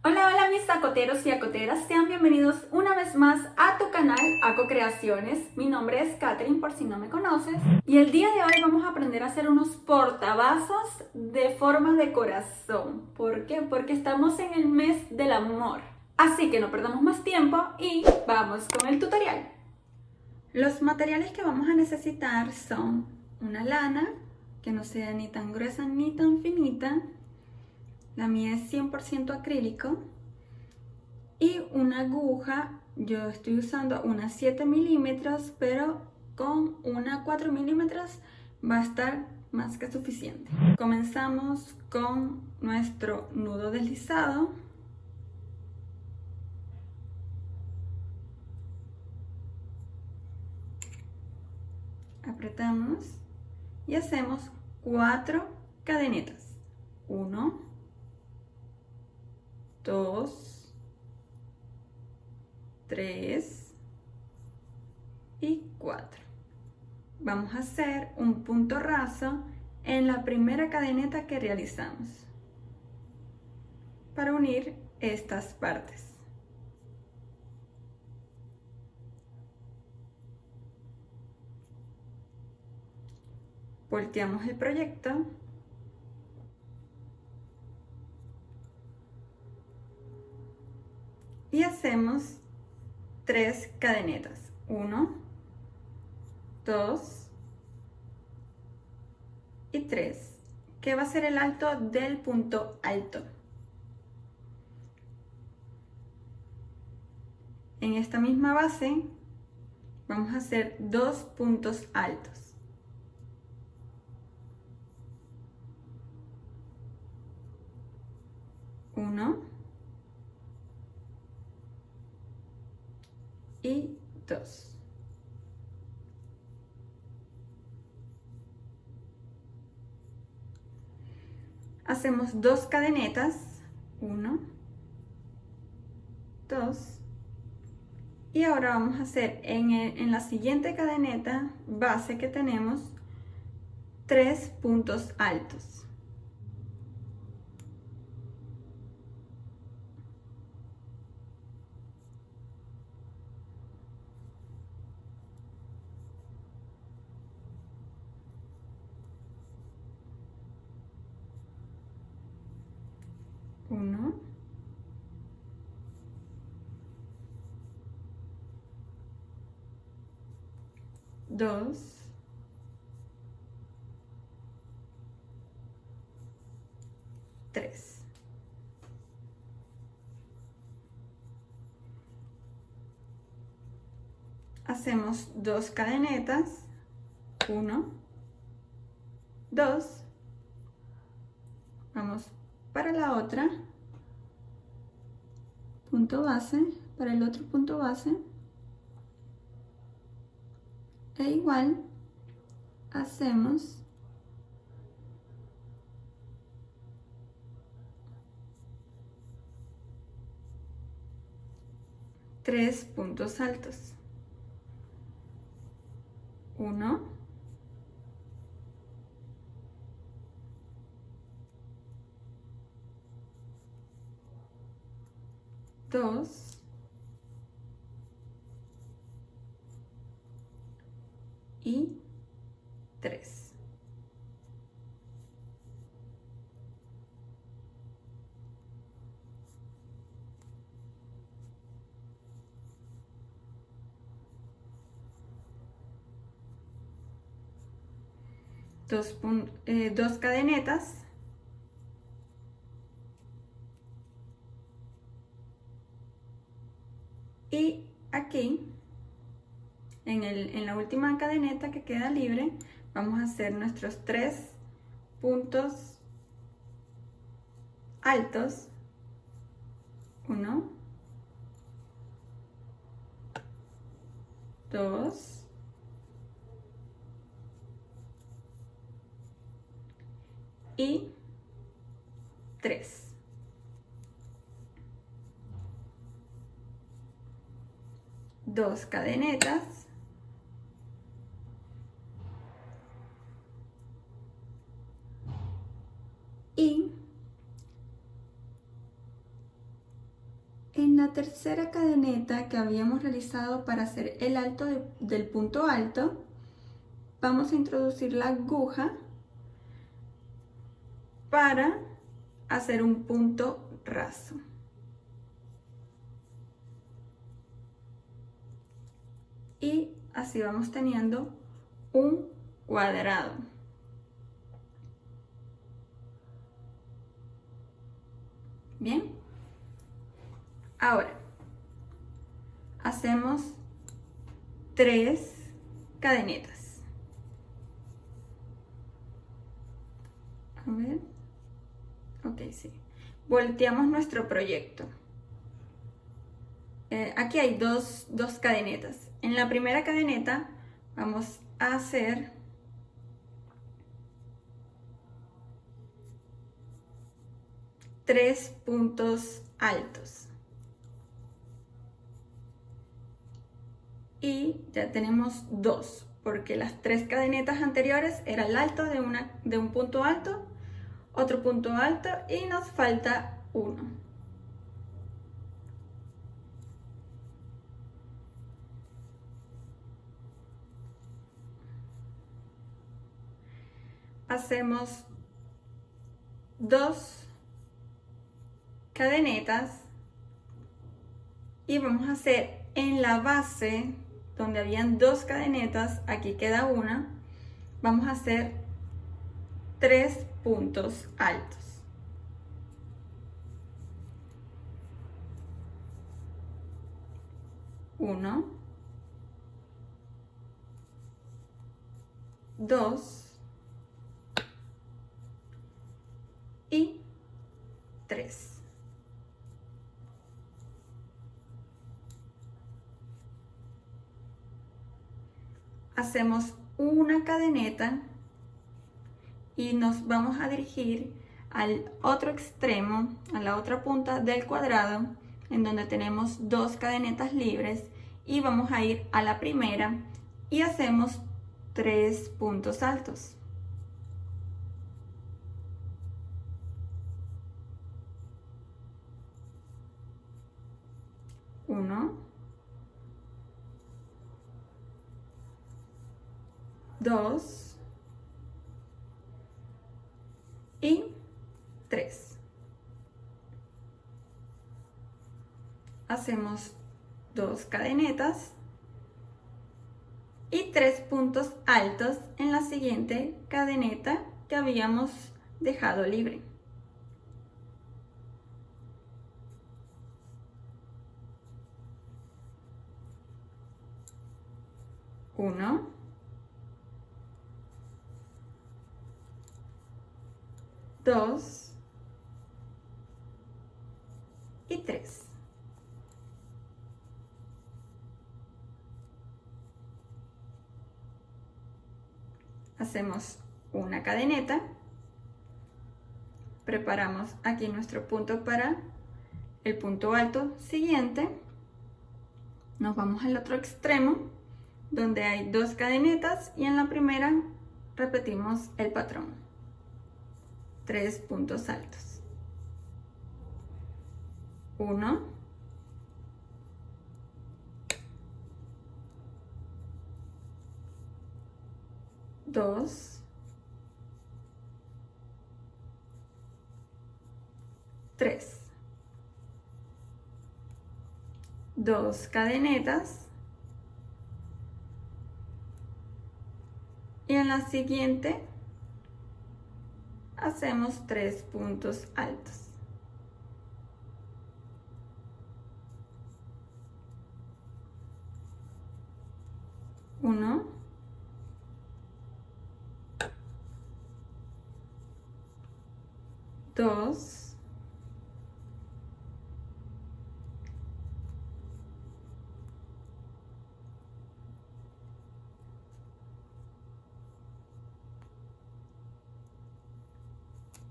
Hola, hola mis acoteros y acoteras, sean bienvenidos una vez más a tu canal Aco Creaciones. Mi nombre es Katherine, por si no me conoces, y el día de hoy vamos a aprender a hacer unos portavasos de forma de corazón. ¿Por qué? Porque estamos en el mes del amor. Así que no perdamos más tiempo y vamos con el tutorial. Los materiales que vamos a necesitar son una lana, que no sea ni tan gruesa ni tan finita. La mía es 100% acrílico. Y una aguja, yo estoy usando una 7 milímetros, pero con una 4 milímetros va a estar más que suficiente. Comenzamos con nuestro nudo deslizado. Apretamos y hacemos 4 cadenetas. 1, 2, 3 y 4. Vamos a hacer un punto raso en la primera cadeneta que realizamos para unir estas partes. Volteamos el proyecto y hacemos 3 cadenetas. 1, 2 y 3, que va a ser el alto del punto alto. En esta misma base vamos a hacer 2 puntos altos. Uno y 2. Hacemos 2 cadenetas, 1, 2, y ahora vamos a hacer en la siguiente cadeneta base que tenemos 3 puntos altos. 1, 2, 3. Hacemos 2 cadenetas, 1, 2, vamos para la otra, punto base, para el otro punto base, e igual hacemos 3 puntos altos. 1, 2 y 3. Dos cadenetas, y aquí en la última cadeneta que queda libre vamos a hacer nuestros 3 puntos altos. 1, 2 y 3. 2 cadenetas y En la tercera cadeneta que habíamos realizado para hacer el alto del punto alto, vamos a introducir la aguja para hacer un punto raso. Y así vamos teniendo un cuadrado. Bien, ahora hacemos 3 cadenetas. A ver, ok, sí. Volteamos nuestro proyecto. Aquí hay dos cadenetas. En la primera cadeneta vamos a hacer 3 puntos altos. Y ya tenemos 2, porque las 3 cadenetas anteriores era el alto de un punto alto, otro punto alto y nos falta 1. Hacemos 2 cadenetas y vamos a hacer en la base donde habían 2 cadenetas, aquí queda una, vamos a hacer 3 puntos altos. 1, 2 y 3. Hacemos una cadeneta y nos vamos a dirigir al otro extremo, a la otra punta del cuadrado, en donde tenemos 2 cadenetas libres, y vamos a ir a la primera y hacemos 3 puntos altos. 1, 2 y 3. Hacemos 2 cadenetas y 3 puntos altos en la siguiente cadeneta que habíamos dejado libre. 1, 2 y 3. Hacemos una cadeneta, preparamos aquí nuestro punto para el punto alto siguiente, nos vamos al otro extremo donde hay 2 cadenetas y en la primera repetimos el patrón, 3 puntos altos. 1, 2, 3. 2 cadenetas y en la siguiente hacemos 3 puntos altos. 1, 2,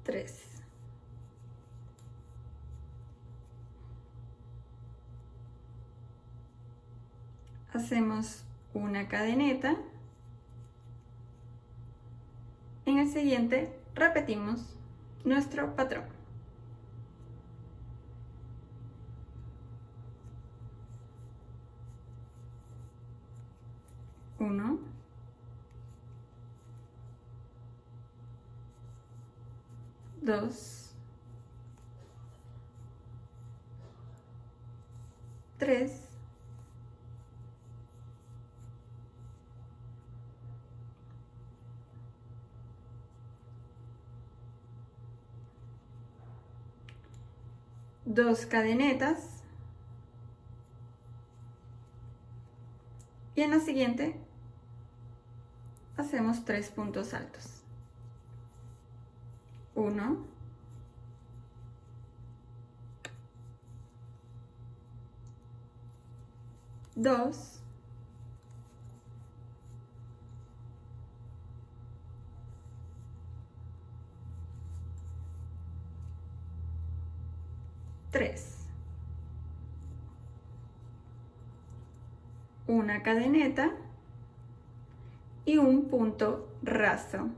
3. Hacemos una cadeneta. En el siguiente repetimos nuestro patrón. 1, 2, 3, 2 cadenetas y en la siguiente hacemos 3 puntos altos. 1, 2, 3, una cadeneta y un punto raso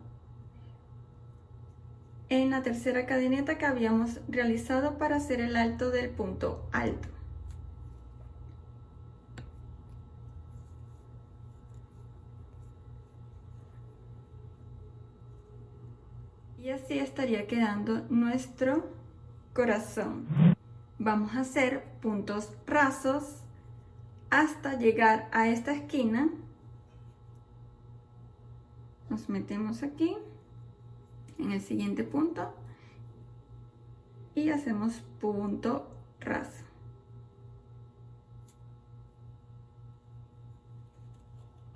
en la tercera cadeneta que habíamos realizado para hacer el alto del punto alto. Y así estaría quedando nuestro corazón. Vamos a hacer puntos rasos hasta llegar a esta esquina. Nos metemos aquí en el siguiente punto y hacemos punto raso.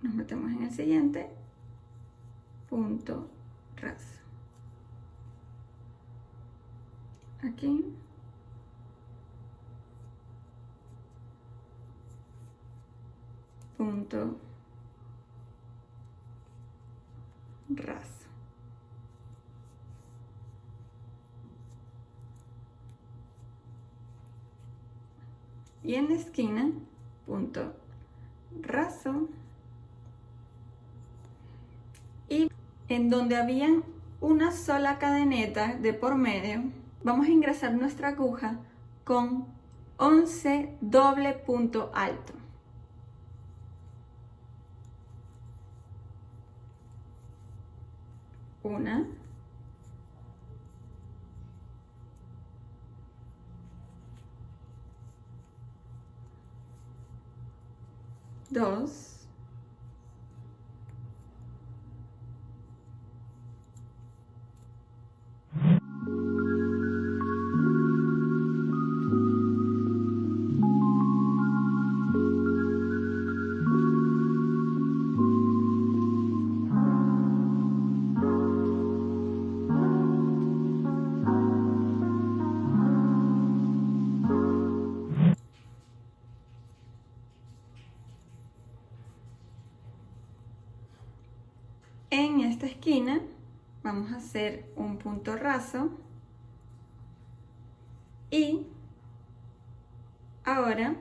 Nos metemos en el siguiente punto raso. Aquí. Punto raso. Y en la esquina, punto raso. Y en donde habían una sola cadeneta de por medio, vamos a ingresar nuestra aguja con 11 doble punto alto. Una, dos, en esta esquina vamos a hacer un punto raso y ahora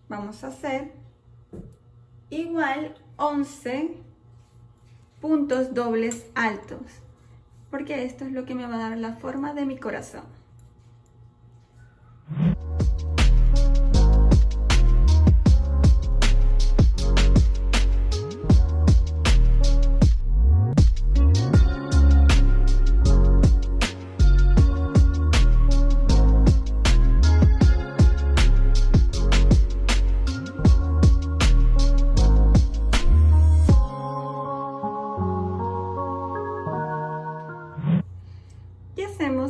vamos a hacer igual 11 puntos dobles altos, porque esto es lo que me va a dar la forma de mi corazón.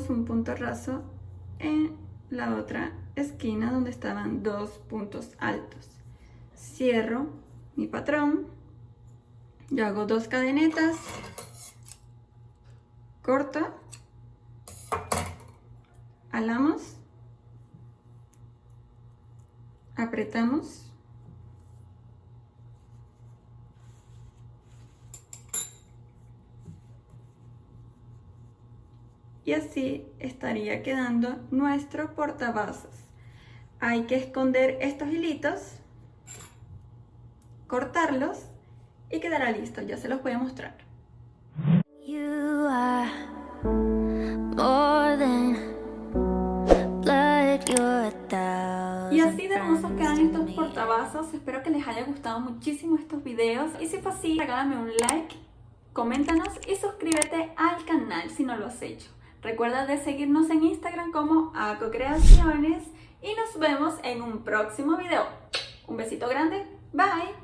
Un punto raso en la otra esquina donde estaban 2 puntos altos. Cierro mi patrón, yo hago 2 cadenetas, corto, alamos, apretamos, y así estaría quedando nuestro portavasos. Hay que esconder estos hilitos, cortarlos y quedará listo. Ya se los voy a mostrar. You are more than blood, you're 1,000 Y así de hermosos friends quedan to estos me. portavasos. Espero que les haya gustado muchísimo estos videos. Y si fue así, regálame un like, coméntanos y suscríbete al canal si no lo has hecho. Recuerda de seguirnos en Instagram como AcoCreaciones y nos vemos en un próximo video. Un besito grande. Bye.